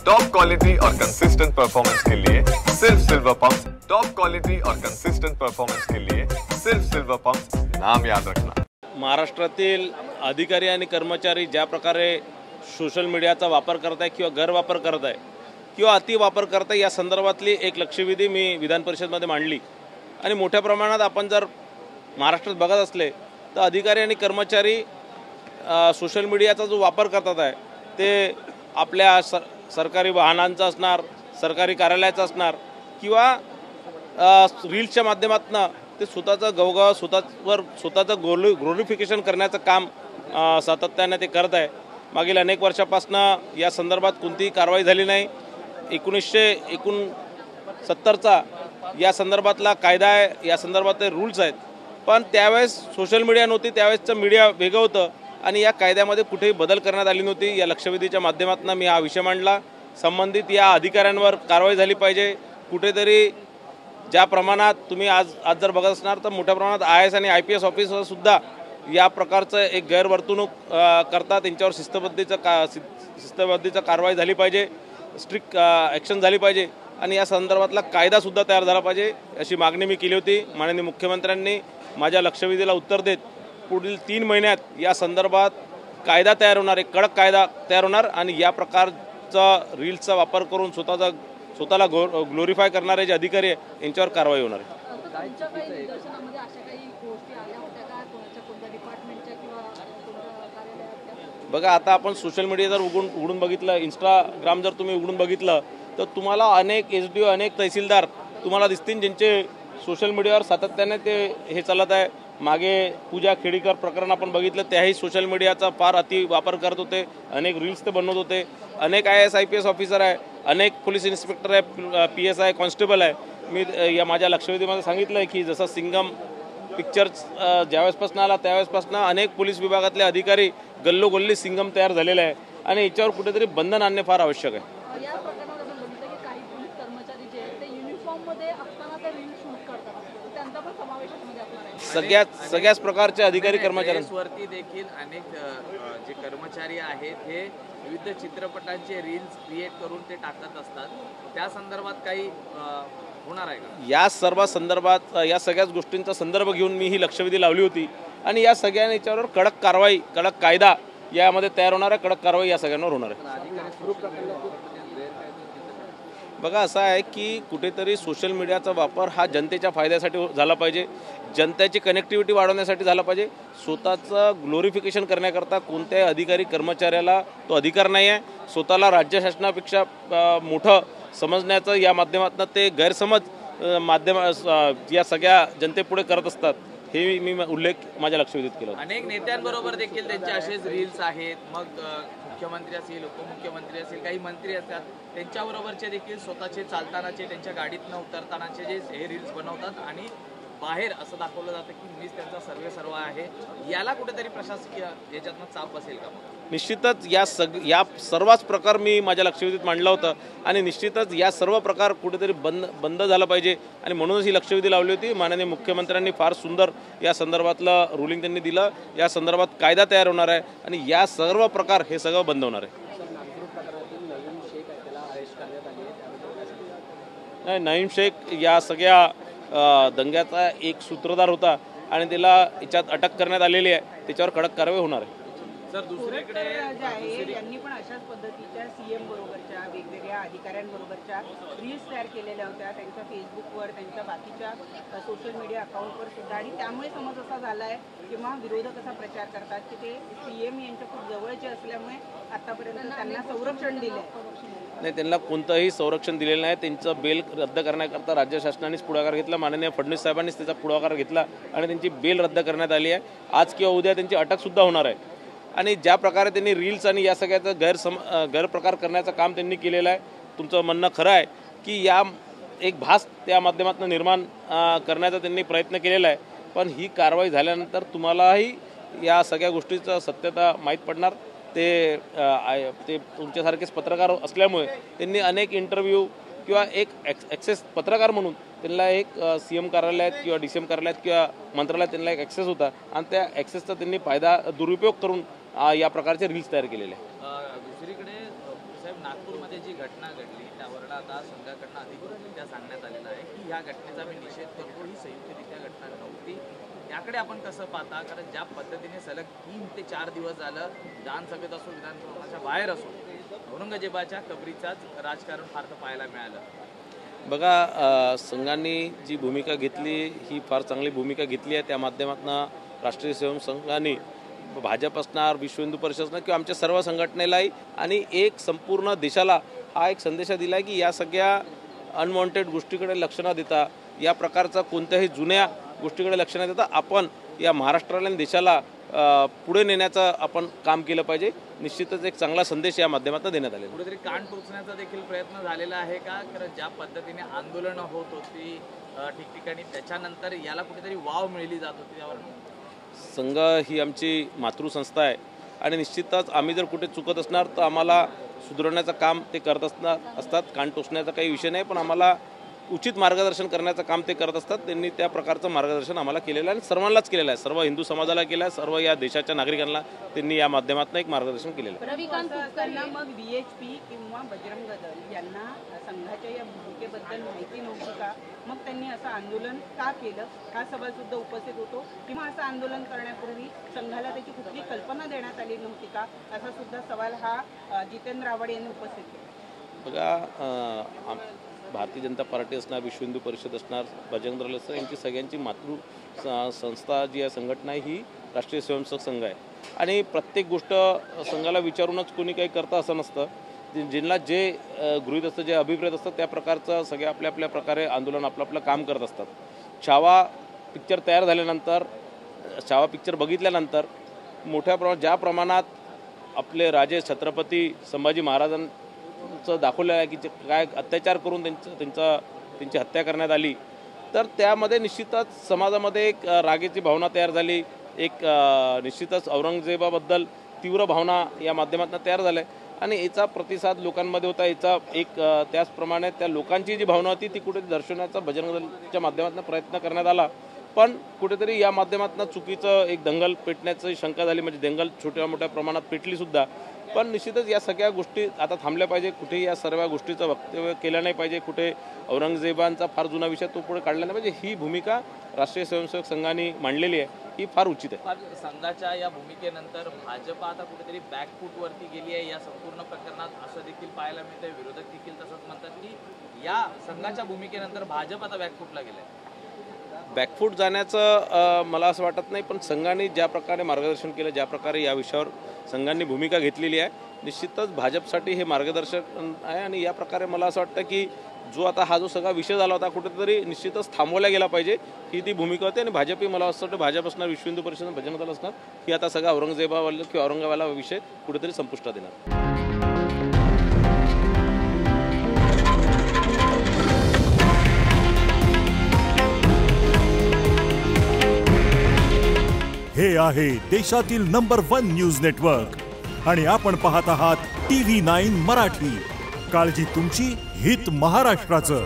Top quality और consistent performance के लिए सिर्फ सिल्वर पंप्स। टॉप क्वालिटी और कंसिस्टेंट परफॉर्मेंस के लिए सिर्फ सिल्वर पंप्स, नाम याद रखना। महाराष्ट्रातील अधिकारी आणि कर्मचारी ज्या प्रकारे सोशल मीडियाचा वापर करत आहे किंवा गैरवापर करत आहे किंवा अति वापर करत आहे, या संदर्भातली एक लक्षवेधी मी विधान परिषदेमध्ये मांडली। आणि मोठ्या प्रमाणात आपण जर महाराष्ट्रात बघत असले तर अधिकारी आणि कर्मचारी सोशल मीडियाचा जो वापर करतात आहे ते आपल्या सरकारी वाहनांचा असणार, सरकारी कार्यालयाचा असणार किंवा रील्सच्या माध्यमातून ते स्वतःचं गवगव स्वतःचं ग्लोरिफिकेशन करण्याचं काम सातत्याने ते करत आहे। मागील अनेक वर्षापासून या संदर्भात कोणतीही कारवाई झाली नाही। 1969चा या संदर्भातला कायदा आहे, या संदर्भातले रूल्स आहेत, पण त्यावेळेस सोशल मीडिया नव्हती, त्यावेळेसचं मीडिया वेगळं होतं आणि या कायद्यामध्ये कुठेही बदल करण्यात आली नव्हती। या लक्षवेधीच्या माध्यमातून मी हा विषय मांडला। संबंधित या अधिकाऱ्यांवर कारवाई झाली पाहिजे। कुठेतरी ज्या प्रमाणात तुम्ही आज जर बघत असणार तर मोठ्या प्रमाणात IAS आणि IPS ऑफिसर सुद्धा या प्रकारचं एक गैरवर्तणूक करतात, त्यांच्यावर शिस्तबद्धीचं कारवाई झाली पाहिजे, स्ट्रिक्ट ॲक्शन झाली पाहिजे आणि या संदर्भातला कायदासुद्धा तयार झाला पाहिजे अशी मागणी मी केली होती। माननीय मुख्यमंत्र्यांनी माझ्या लक्षवेधीला उत्तर देत पुढील 3 महिन्यात या संदर्भात कायदा तयार होणार, एक कडक कायदा तयार होणार आणि या प्रकारचा रील्सचा वापर करून स्वतःला ग्लोरिफाय करणारे जे अधिकारी आहेत यांच्यावर कारवाई होणार आहे। बघा, आता आपण सोशल मीडिया जर उघडून बघितलं, इंस्टाग्राम जर तुम्ही उघडून बघितलं तर तुम्हाला अनेक SDO, अनेक तहसीलदार तुम्हाला दिसतील ज्यांचे सोशल मीडियावर सातत्याने ते हे चालत आहे। मागे पूजा खेडीकर प्रकरण आपण बघितलं, त्याही सोशल मीडियाचा फार अति वापर करत होते, अनेक रील्स ते बनवत होते। अनेक IAS IPS ऑफिसर आहे, अनेक पोलीस इन्स्पेक्टर आहे, PSI कॉन्स्टेबल आहे। मी या माझ्या लक्षवेधीमध्ये सांगितलं की जसं सिंगम पिक्चर्स ज्यावेळेसपासून आला त्यावेळेसपासून अनेक पोलीस विभागातले अधिकारी गल्लोगल्ली सिंगम तयार झालेले आहे आणि याच्यावर कुठेतरी बंधन आणणे फार आवश्यक आहे। सगळ्याच प्रकारचे अधिकारी कर्मचाऱ्यांवरती देखील अनेक जे कर्मचारी आहेत हे विविध चित्रपटांचे रील्स क्रिएट करून ते टाकत असतात, त्या संदर्भात काही होणार आहे का? या सर्व संदर्भात या सगळ्याच गोष्टींचा संदर्भ घेऊन मी ही लक्षवेधी लावली होती आणि या सगळ्यांच्यावर कडक कारवाई, कडक कायदा यामध्ये तयार होणार आहे, कडक कारवाई या सगळ्यांवर होणार आहे। बघा, असं आहे की कुठेतरी सोशल मीडियाचा वापर हा जनतेच्या फायद्यासाठी झाला पाहिजे, जनतेची कनेक्टिव्हिटी वाढवण्यासाठी झाला पाहिजे। स्वतःचं ग्लोरिफिकेशन करण्याकरता कोणत्याही अधिकारी कर्मचाऱ्याला तो अधिकार नाही आहे। स्वतःला राज्य शासनापेक्षा मोठं समजण्याचं या माध्यमातून ते गैरसमज या सगळ्या जनतेपुढे करत असतात, हे मी उल्लेख माझ्या लक्षवेधीत केला। अनेक नेत्यांबरोबर देखील त्यांचे असेच रील्स आहेत, मग मुख्यमंत्री असतील, उपमुख्यमंत्री असतील, काही मंत्री असतात, त्यांच्याबरोबरचे देखील स्वतःचे चालतानाचे, त्यांच्या गाडीतनं उतरतानाचे जे हे रील्स बनवतात आणि बाहेर असं दाखवलं जातं की मीच त्यांचा सर्व आहे। याला कुठेतरी प्रशासकीय याच्यातनं चाप बसेल का? निश्चितच या सर्वच प्रकार मी माझ्या लक्षवेधीत मांडला होता आणि निश्चितच या सर्व प्रकार कुठेतरी बंद झाला पाहिजे आणि म्हणूनच ही लक्षवेधी लावली होती। माननीय मुख्यमंत्र्यांनी फार सुंदर या संदर्भातलं रुलिंग त्यांनी दिलं, या संदर्भात कायदा तयार होणार आहे आणि या सर्व प्रकार हे सगळं बंद होणार आहे। नईम शेख या सगळ्या दंग्याचा एक सूत्रधार होता आणि त्याला याच्यात अटक करण्यात आलेली आहे, त्याच्यावर कडक कारवाई होणार आहे। सर, दुसरीकडे यांनी पण अशाच पद्धतीच्या CM बरोबरच्या वेगवेगळ्या अधिकाऱ्यांबरोबरच्या रील्स तयार केलेल्या होत्या त्यांच्या फेसबुकवर, त्यांच्या बाकीच्या सोशल मीडिया अकाउंटवर सुद्धा, आणि त्यामुळे समज असा झाला आहे किंवा विरोधक असा प्रचार करतात की ते CM यांच्या खूप जवळचे असल्यामुळे आतापर्यंत त्यांना संरक्षण दिले नाही। त्यांना कोणतंही संरक्षण दिलेलं नाही। त्यांचं बेल रद्द करण्याकरता राज्य शासनानेच पुढाकार घेतला, माननीय फडणवीस साहेबांनीच त्याचा पुढाकार घेतला आणि त्यांची बेल रद्द करण्यात आली आहे। आज किंवा उद्या त्यांची अटकसुद्धा होणार आहे आणि ज्या प्रकारे त्यांनी रील्स आणि या सगळ्याचं गैरप्रकार करण्याचं काम त्यांनी केलेलं आहे, तुमचं म्हणणं खरं आहे की या एक भास त्या माध्यमातून निर्माण करण्याचा त्यांनी प्रयत्न केलेला आहे, पण ही कारवाई झाल्यानंतर तुम्हालाही या सगळ्या गोष्टीचं सत्यता माहीत पडणार। ते तुमच्यासारखेच पत्रकार असल्यामुळे त्यांनी अनेक इंटरव्ह्यू किंवा एक ॲक्सेस पत्रकार म्हणून त्यांना एक CM कार्यालयात किंवा DCM कार्यालयात किंवा मंत्रालयात त्यांना एक ॲक्सेस होता आणि त्या ॲक्सेसचा त्यांनी दुरुपयोग करून या प्रकारचे रील्स तयार केलेले आहे। दुसरीकडे साहेब, नागपूरमध्ये जी घटना घडली त्यावरनं आता संघाकडनं अधिकृतरित्या सांगण्यात आलेलं आहे की ह्या घटनेचा मी निषेध करतो, ही संयुक्तरित्या घटना नव्हती. त्याकडे आपण कसं पाहता, कारण ज्या पद्धतीने सलग 3 ते 4 दिवस झालं विधानसभेत असो विधानसभेच्या बाहेर असो औरंगजेबाच्या कबरीचाच राजकारण फार पाहायला मिळालं. बघा, संघांनी जी भूमिका घेतली ही फार चांगली भूमिका घेतली आहे. त्या माध्यमातून राष्ट्रीय स्वयंसेवक संघाने भाजप असणार, विश्व हिंदू परिषद असणार किंवा आमच्या सर्व संघटनेलाही आणि एक संपूर्ण देशाला हा एक संदेश दिला आहे की या सगळ्या अनवॉन्टेड गोष्टीकडे लक्ष न देता, या प्रकारचा कोणत्याही जुन्या गोष्टीकडे लक्ष न देता आपण या महाराष्ट्राला आणि देशाला पुढे नेण्याचं आपण काम केलं पाहिजे. निश्चितच एक चांगला संदेश या माध्यमातून देण्यात आलेला. कुठेतरी कान टोचण्याचा देखील प्रयत्न झालेला आहे का? कारण ज्या पद्धतीने आंदोलनं होत होती ठिकठिकाणी, त्याच्यानंतर याला कुठेतरी वाव मिळली जात होती. यावर संघ ही आमची मातृसंस्था आहे आणि निश्चितच आम्ही जर कुठे चुकत असणार तर आम्हाला सुधारण्याचं काम ते करत असतात. कान टोचण्याचा काही विषय नाही, पण आम्हाला उचित मार्गदर्शन करण्याचं काम ते करत असतात. त्यांनी त्या प्रकारचं मार्गदर्शन आम्हाला केलेलं आहे आणि सर्वांनाच केलेलं आहे. सर्व हिंदू समाजाला केलं आहे, सर्व या देशाच्या नागरिकांना त्यांनी या माध्यमातून एक मार्गदर्शन केलेलं आहे. रविकांत असताना मग VHP किंवा बजरंग दल यांना संघाच्या या भूमिकेबद्दल माहिती नव्हती का? मग त्यांनी असं आंदोलन का केलं? हा सवाल सुद्धा उपस्थित होतो. किंवा असं आंदोलन करण्यापूर्वी संघाला त्याची कुठली कल्पना देण्यात आली नव्हती का? असा सुद्धा सवाल हा जितेंद्र आव्हाड यांनी उपस्थित केला. बघा, भारतीय जनता पार्टी असणार, विश्व हिंदू परिषद असणार, बजरंग दल असणार, यांची सगळ्यांची संस्था जी आहे, संघटना ही राष्ट्रीय स्वयंसेवक संघ आहे आणि प्रत्येक गोष्ट संघाला विचारूनच कोणी काही करतं असं नसतं. ज्यांना जे गृहीत असतं, जे अभिप्रेत असतं त्या प्रकारचं सगळे आपल्या आपल्या प्रकारे आंदोलन आपलं काम करत असतात. छावा पिक्चर तयार झाल्यानंतर, छावा पिक्चर बघितल्यानंतर मोठ्या प्रमाणात ज्या प्रमाणात आपले राजे छत्रपती संभाजी महाराजांचं दाखवलेलं आहे की काय अत्याचार करून त्यांची हत्या करण्यात आली, तर त्यामध्ये निश्चितच समाजामध्ये एक रागेची भावना तयार झाली. एक निश्चितच औरंगजेबाबद्दल तीव्र भावना या माध्यमातून तयार झाल्या आणि याचा प्रतिसाद लोकांमध्ये होता. याचा एक त्याचप्रमाणे त्या लोकांची जी भावना होती ती कुठेतरी दर्शवण्याचा बजरंग दलच्या माध्यमातून प्रयत्न करण्यात आला, पण कुठेतरी या माध्यमातून चुकीचं एक दंगल पेटण्याची शंका झाली. म्हणजे दंगल छोट्या मोठ्या प्रमाणात पेटली सुद्धा, पण निश्चितच या सगळ्या गोष्टी आता थांबल्या पाहिजे. कुठेही या सर्व गोष्टीचं वक्तव्य केलं नाही पाहिजे. कुठे औरंगजेबांचा फार जुना विषय तो पुढे काढला नाही पाहिजे. ही भूमिका राष्ट्रीय स्वयंसेवक संघाने मांडलेली आहे, ही फार उचित आहे. संघाच्या या भूमिकेनंतर भाजप आता कुठेतरी बॅकफूटवरती गेली आहे या संपूर्ण प्रकरणात, असं देखील पाहायला मिळतंय. विरोधक देखील तसंच म्हणतात की या संघाच्या भूमिकेनंतर भाजप आता बॅकफूटला गेलाय. बॅकफूट जाण्याचं मला असं वाटत नाही, पण संघाने ज्या प्रकारे मार्गदर्शन केलं, ज्या प्रकारे या विषयावर संघांनी भूमिका घेतलेली आहे, निश्चितच भाजपसाठी हे मार्गदर्शक आहे. आणि या प्रकारे मला असं वाटतं की जो सगळा विषय झाला होता कुठेतरी निश्चितच थांबवला गेला पाहिजे, ही ती भूमिका होती. आणि भाजपही मला असं वाटतं, भाजप असणार, विश्व हिंदू परिषद, बजरंग दल असणार, ही आता सगळा औरंगजेबावाला किंवा औरंगाबादला विषय कुठेतरी संपुष्टात येणार. हे आहे देशातील नंबर 1 न्यूज नेटवर्क आणि आपण पाहत आहात TV9 मराठी. काळजी तुमची, हित महाराष्ट्राचं.